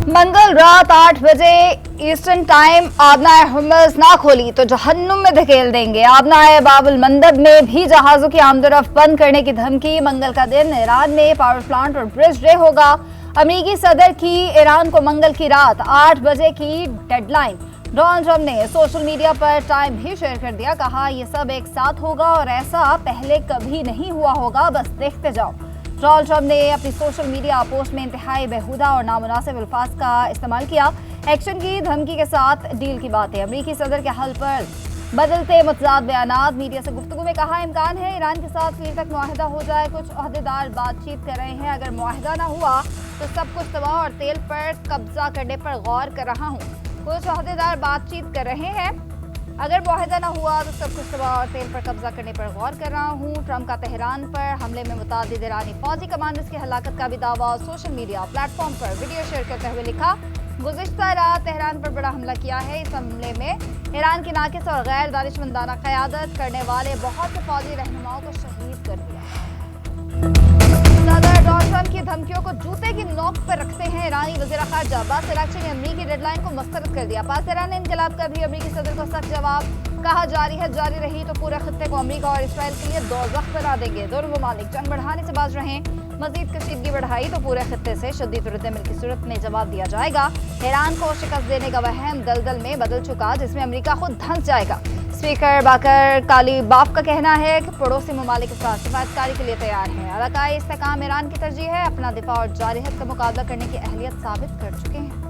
मंगल रात 8 बजे eastern time आबनाए Hormuz ना खोली तो जहन्नुम में धकेल देंगे। आबनाए बाबुल मंदब में भी जहाजों की आमदोरफ्त बंद करने की धमकी। मंगल का दिन ईरान में पावर प्लांट और ब्रिज डे होगा। अमेरिकी सदर की ईरान को मंगल की रात 8 बजे की डेडलाइन। डोनाल्ड ट्रंप ने सोशल मीडिया पर टाइम भी शेयर कर दिया। कहा यह सब एक साथ होगा और ऐसा पहले कभी नहीं हुआ होगा, बस देखते जाओ। डोनाल्ड ट्रंप ने अपनी सोशल मीडिया पोस्ट में इंतहाई बेहुदा और नामुनासिब अल्फाज का इस्तेमाल किया। एक्शन की धमकी के साथ डील की बातें। अमेरिकी सदर के हल पर बदलते मुतजाद बयानात। मीडिया से गुफ्तगू में कहा इम्कान है ईरान के साथ फिर तक मुआहदा हो जाए। कुछ ओहदेदार बातचीत कर रहे हैं, अगर मुआहदा ना हुआ तो सब कुछ तबाह और तेल पर कब्जा करने पर गौर कर रहा हूँ। कुछ ओहदेदार बातचीत कर रहे हैं, अगर मुआहदा ना हुआ तो सब कुछ तबाह और तेल पर कब्जा करने पर गौर कर रहा हूँ। ट्रंप का तेहरान पर हमले में मुतादिद ईरानी फौजी कमांडर्स की हलाकत का भी दावा। सोशल मीडिया प्लेटफॉर्म पर वीडियो शेयर करते हुए लिखा, गुज़िश्ता रात तेहरान पर बड़ा हमला किया है। इस हमले में ईरान की नाकिस और गैर दानिशमंदाना क़यादत करने वाले बहुत से फौजी रहनुमाओं को शहीद कर दिया। सदर डोनाल्ड ट्रंप की धमकियों को जूते की नोक पर रखते हैं ईरानी वज़ीर ख़ारजा अब्बास अराग़ची ने अमरीकी डेडलाइन को मुस्तरद कर दिया। पास-तेहरान इनकलाब का भी अमरीकी सदर को सख्त जवाब। कहा जारी है, जारी रही तो पूरे खत्ते को अमरीका और इसराइल के लिए दोज़ख बना देंगे। दोनों ममालिक जंग बढ़ाने से बाज रहें। मजीद कशीदगी बढ़ाई तो पूरे खत्ते से शदीद रद्द-ए-अमल की सूरत में जवाब दिया जाएगा। ईरान को शिकस्त देने का वहम दलदल में बदल चुका, जिसमें अमरीका खुद धंस जाएगा। स्पीकर बाकर कालीबाफ का कहना है कि पड़ोसी ममालिक के साथ हिफाजतकारी के लिए तैयार है। अलाकाई इस्तेहकाम ईरान की तरजीह है। अपना दिफा और जारहियत का मुकाबला करने की अहलियत साबित कर चुके हैं।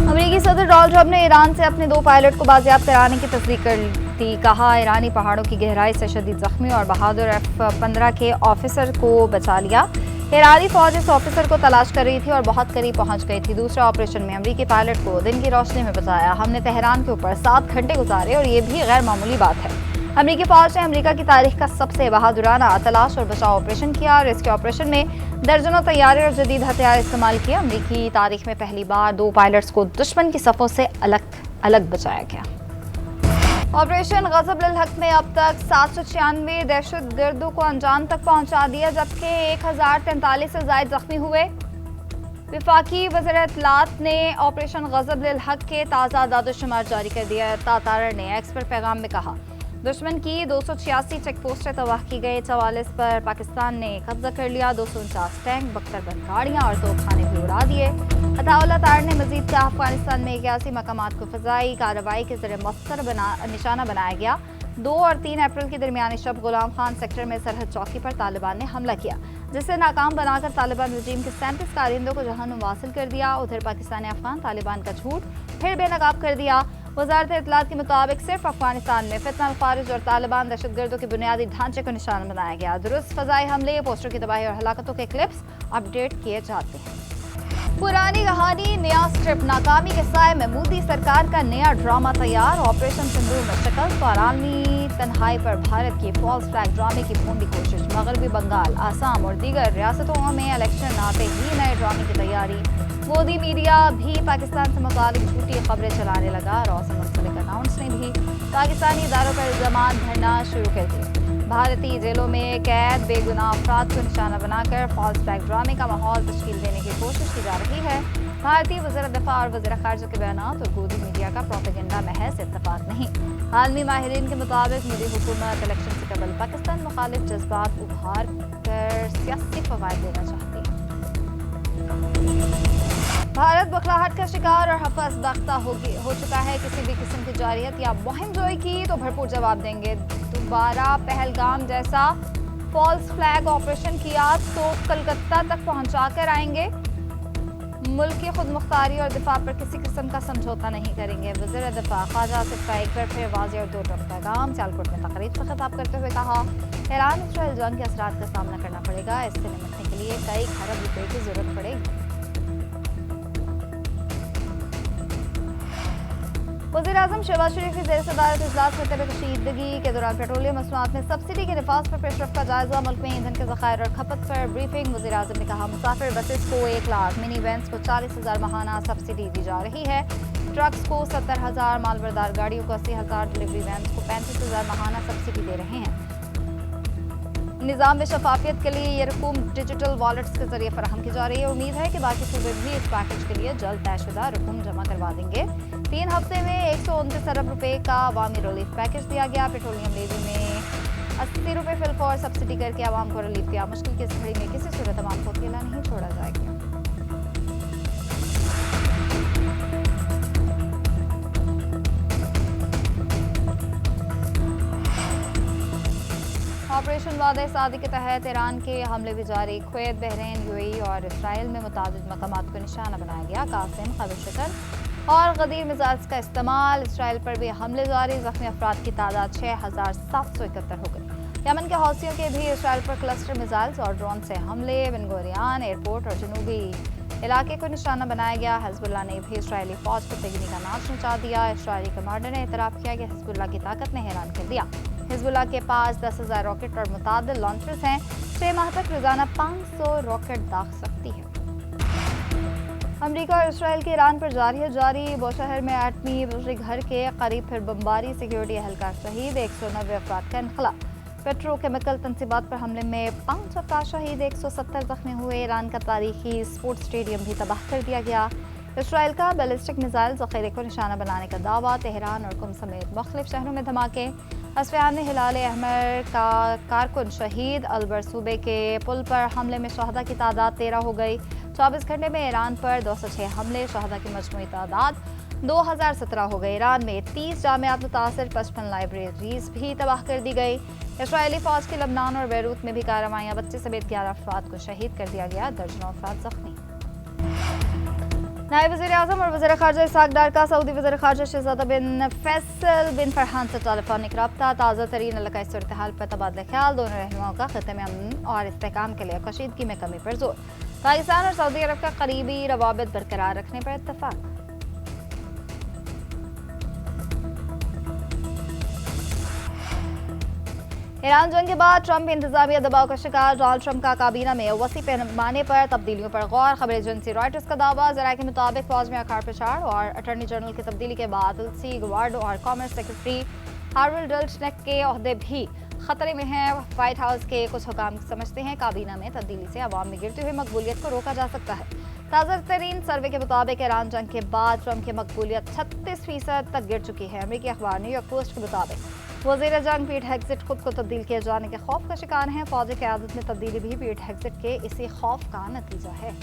अमेरिकी सदर डोनाल्ड ट्रंप ने ईरान से अपने 2 पायलट को बाजियाब कराने की तस्दीक कर दी। कहा ईरानी पहाड़ों की गहराई से शदीद जख्मी और बहादुर F-15 के ऑफिसर को बचा लिया। ईरानी फौज इस ऑफिसर को तलाश कर रही थी और बहुत करीब पहुंच गई थी। दूसरे ऑपरेशन में अमेरिकी पायलट को दिन की रोशनी में बचाया। हमने तेहरान के ऊपर 7 घंटे गुजारे और ये भी गैर मामूली बात है। अमेरिकी फौज ने अमेरिका की तारीख का सबसे बहादुराना तलाश और बचाव ऑपरेशन किया और इसके ऑपरेशन में दर्जनों तैयारे और जदीद हथियार इस्तेमाल किए। अमेरिकी तारीख में पहली बार 2 पायलट्स को दुश्मन की सफ़ों से अलग बचाया गया। ऑपरेशन ग़ज़ब-उल-हक़ में अब तक 796 दहशतगर्दों को अंजाम तक पहुंचा दिया, जबकि 1043 से ज़ायद जख्मी हुए। वफाकी वज़ीर इत्तलात ने ऑपरेशन ग़ज़ब-उल-हक़ के ताज़ा दादोशुमार जारी कर दिया। तातार ने एक्स पर पैगाम में कहा, दुश्मन की 286 चेक पोस्टें तबाह की गई। 44 पर पाकिस्तान ने कब्जा कर लिया। 249 टैंक, 72 गाड़ियाँ और तोपखाने भी उड़ा दिए। अताउल्लाह तार ने मजीद कहा, अफगानिस्तान में 81 मकामात को फ़ज़ाई कार्रवाई के ज़रिए मौसर निशाना बनाया गया। 2 और 3 अप्रैल की दरमियानी शब गुलाम खान सेक्टर में सरहद चौकी पर तालिबान ने हमला किया, जिसे नाकाम बनाकर तालिबान रजीम के 37 कारिंदों को जहन्नुम वासिल कर दिया। उधर पाकिस्तान ने अफगान तालिबान का झूठ फिर बेनकाब कर दिया। वज़ारत इत्तलात के मुताबिक सिर्फ अफगानिस्तान में फितना खारिज और तालिबान दहशतगर्दों के बुनियादी ढांचे को निशाना बनाया गया। दुरुस्त फ़ज़ाई हमले, पोस्टर की तबाही और हलाकतों के क्लिप्स अपडेट किए जाते हैं। पुरानी कहानी नया स्क्रिप्ट। नाकामी के साए में मोदी सरकार का नया ड्रामा तैयार। ऑपरेशन सिंदूर में शिकस्त और आलमी तन्हाई पर भारत की फॉल्स फ्लैग ड्रामे की भूमि कोशिश। मगरबी बंगाल, आसाम और दीगर रियासतों में इलेक्शन आते ही नए ड्रामे की तैयारी। मोदी मीडिया भी पाकिस्तान से मुताबिक झूठी खबरें चलाने लगा। रॉ से मुंसलिक अकाउंट्स ने भी पाकिस्तानी इदारों पर इल्ज़ामात भरना शुरू कर दिए। भारतीय जेलों में कैद बेगुनाह अफराद को निशाना बनाकर फॉल्स फ्लैग ड्रामे का माहौल तश्कील देने की कोशिश की जा रही है। भारतीय वज़ीर दिफ़ा और वज़ीर ख़ारजा के बयानात और गोदी मीडिया का प्रोपेगेंडा महज इत्तफ़ाक़ नहीं। आलमी माहिरीन के मुताबिक मोदी हुकूमत इलेक्शन से कबल पाकिस्तान मुखालिफ जज्बात उभार कर सियासी फ़वाइद लेना चाहती है। भारत बखलाहट का शिकार और हफ़स-बख्ता हो चुका है। किसी भी किस्म की जारियत या मुहिम जोई की तो भरपूर जवाब देंगे। दोबारा पहलगाम जैसा फॉल्स फ्लैग ऑपरेशन किया तो कलकत्ता तक पहुंचा कर आएंगे। मुल्क की खुद मुख्तारी और दिफा पर किसी किस्म का समझौता नहीं करेंगे। वज़ीर दिफा ख़ारजा आसिफ का एक बार फिर वाज़ेह और दो टोक पैगाम। सियालकोट में तकरीब से खिताब करते हुए कहा, ईरान इस्राइल जंग के असरात का सामना करना पड़ेगा। इससे निपटने के लिए कई खरब रुपये की जरूरत पड़ेगी। वज़ीर-ए-आज़म शहबाज शरीफ की ज़ेर सदारत इजलास करते हुए कशीदगी के दौरान पेट्रोलियम मसनूआत में सब्सिडी के नफाज पर पेशरफ का जायजा। मुल्क में ईंधन के ज़खायर और खपत पर ब्रीफिंग। वज़ीर-ए-आज़म ने कहा, मुसाफिर बसेस को 1 लाख, मिनी वैन्स को 40,000 माहाना सब्सिडी दी जा रही है। ट्रक्स को 70,000, मालबरदार गाड़ियों को 80,000, डिलीवरी वैन्स को 35,000 माहाना सब्सिडी दे रहे हैं। निज़ाम में शफाफियत के लिए ये रकूम डिजिटल वॉलेट्स के जरिए फराहम की जा रही है। उम्मीद है कि बाकी सूबे भी इस पैकेज के लिए जल्द तयशुदा रकूम जमा करवा देंगे। 3 हफ्ते में 129 अरब रुपए का अवामी रिलीफ पैकेज दिया गया। पेट्रोलियम लेवी में 80 रुपए फिलफौर सब्सिडी करके आवाम को रिलीफ दिया। मुश्किल की इस घड़ी में किसी सूरत आवाम को अकेला नहीं छोड़ा जाएगा। ऑपरेशन वादे सादी के तहत ईरान के हमले भी जारी। कुवैत, बहरीन, यूएई और इसराइल में मुतादिद मकामात को निशाना बनाया गया। कासिम, खबर और गदीर मिजाज का इस्तेमाल। इसराइल पर भी हमले जारी। जख्मी अफराद की तादाद 6771 हो गई। यमन के हौसियों के भी इसराइल पर क्लस्टर मिसाइल्स और ड्रोन से हमले। बेन गुरियन एयरपोर्ट और जनूबी इलाके को निशाना बनाया गया। हिजबुल्लाह ने भी इसराइली फौज को तेगनी का नाच नचा दिया। इसराइली कमांडर ने इतराफ़ किया कि हिजबुल्लाह की ताकत ने हैरान कर दिया। हिजबुल्लाह के पास 10,000 रॉकेट और मुतादिल लॉन्चर्स हैं। 6 माह तक रोजाना 500 रॉकेट दाग सकती है। अमेरिका और इसराइल के ईरान पर जारी बोशहर में एटमी बिजली घर के करीब फिर बमबारी। सिक्योरिटी एहलकार शहीद। 190 अफराद का इनखला। पेट्रोकेमिकल तनसीबात पर हमले में 5 अफराद शहीद। 170 जख्मी हुए। ईरान का तारीखी स्पोर्ट्स स्टेडियम भी तबाह कर दिया गया। इसराइल का बैलिस्टिक मिसाइल ज़ख़ीरे को निशाना बनाने का दावा। तेहरान और कुम समेत मुख्तलिफ शहरों में धमाके। असफ़हान में हिलाल अहमर का कारकुन शहीद। अलबर सूबे के पुल पर हमले में शहदा की तादाद 13 हो गई। 24 घंटे में ईरान पर 206 हमले। शहदा की मजमूई तादाद 2017 हो गई। ईरान में 30 जामियात मुतासर, 55 लाइब्रेरीज भी तबाह कर दी गई। इसराइली फ़ौज की लबनान और बैरूत में भी कार्रवाइयाँ। बच्चे समेत 11 अफराद को शहीद कर दिया गया। दर्जनों अफराद जख्मी। नायब वज़ीर आज़म और वज़ीर ख़ारजा इसहाक़ डार का सऊदी वज़ीर ख़ारजा शहज़ादा बिन फैसल बिन फरहान से टेलीफोनिक रब्ता। ताज़ा तरीन इलाक़ाई सूरत हाल पर तबादला ख्याल। दोनों रहनुमाओं का ख़ित्ते में अमन और इस्तेहकाम के लिए कशीदगी में कमी पर जोर। पाकिस्तान और सऊदी अरब का करीबी रवाबित बरकरार रखने पर इत्तफ़ाक़। ईरान जंग के बाद ट्रंप इंतजामिया दबाव का शिकार। डोनाल्ड ट्रंप का काबीना में वसी पैमाने पर तब्दीलियों पर गौर। खबर एजेंसी रॉयटर्स का दावा। ज़राए के मुताबिक फौज में आकार प्रचार और अटॉर्नी जनरल की तब्दीली के बाद तुलसी गवार्ड और कॉमर्स सेक्रेटरी हार्वल्ड डल्चनेक के ओहदे भी खतरे में हैं। व्हाइट हाउस के कुछ हुकाम समझते हैं काबीना में तब्दीली से अवाम में गिरती हुई मकबूलियत को रोका जा सकता है। ताज़ा तरीन सर्वे के मुताबिक ईरान जंग के बाद ट्रंप की मकबूलियत 36% तक गिर चुकी है। अमेरिकी अखबार न्यूयॉर्क पोस्ट के मुताबिक वज़ीर जंग पीट हेग्सेट खुद को तब्दील किए जाने के खौफ का शिकार हैं। फौजी क़यादत में तब्दीली भी पीट हेग्सेट के इसी खौफ का नतीजा है।